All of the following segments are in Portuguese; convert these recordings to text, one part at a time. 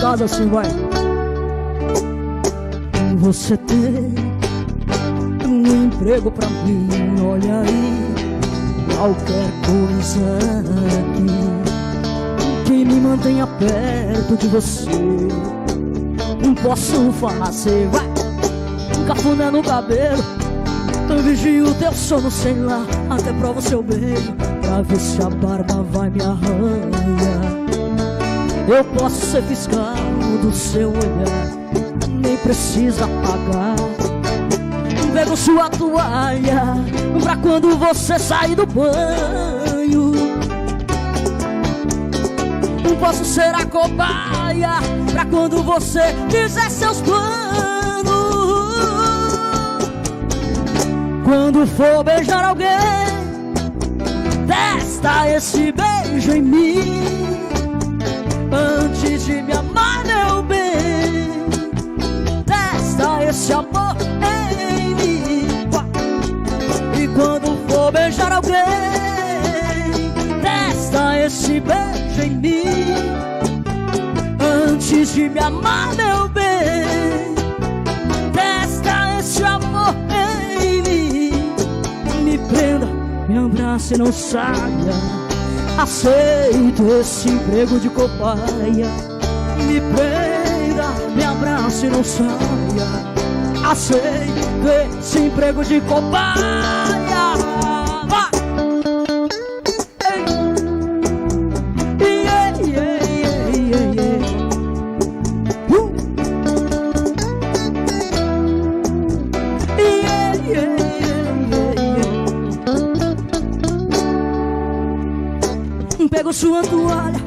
casa assim, vai. Você tem um emprego pra mim, olha aí, qualquer coisa aqui que me mantenha perto de você. Não posso fazer, vai, um cafuné no cabelo. Eu vigio teu sono, sei lá, até provo seu beijo, pra ver se a barba vai me arranhar. Eu posso ser fiscal do seu olhar, nem precisa pagar. Pego sua toalha pra quando você sair do banho. Não posso ser a cobaia pra quando você fizer seus planos. Quando for beijar alguém, testa esse beijo em mim, antes de me amar, meu bem. Testa esse amor em mim. E quando for beijar alguém, testa esse beijo em mim, antes de me amar, meu bem. Testa esse amor em mim. Me prenda, me abrace e não saia. Aceito esse emprego de cobaia. Me prenda, me abrace e não saia. Aceito esse emprego de cobaia. Vai! Yeah, yeah, yeah, yeah, yeah. Yeah, yeah, yeah, yeah. Pego sua toalha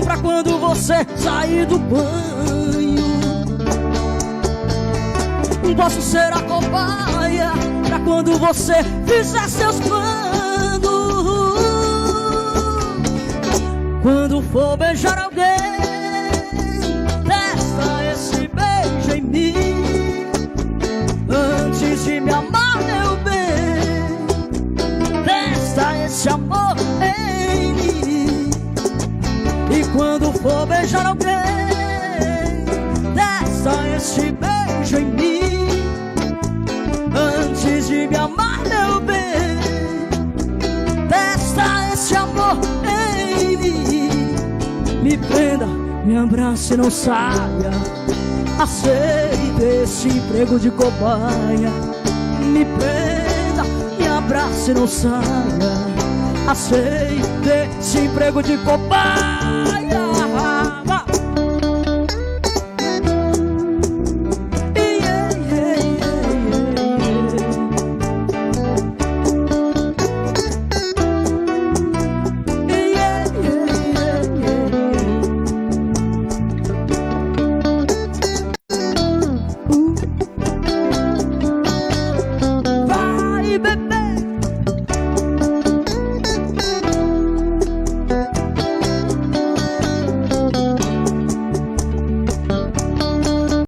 pra quando você sair do banho. Posso ser a cobaia pra quando você fizer seus planos. Quando for beijar alguém, testa esse beijo em mim, antes de me amar, meu bem. Testa esse amor em mim. E quando for beijar alguém, testa esse beijo em mim, antes de me amar, meu bem. Testa esse amor em mim. Me prenda, me abrace e não saia. Aceite esse emprego de cobaia. Me prenda, me abrace e não saia. Aceite esse emprego de cobaia.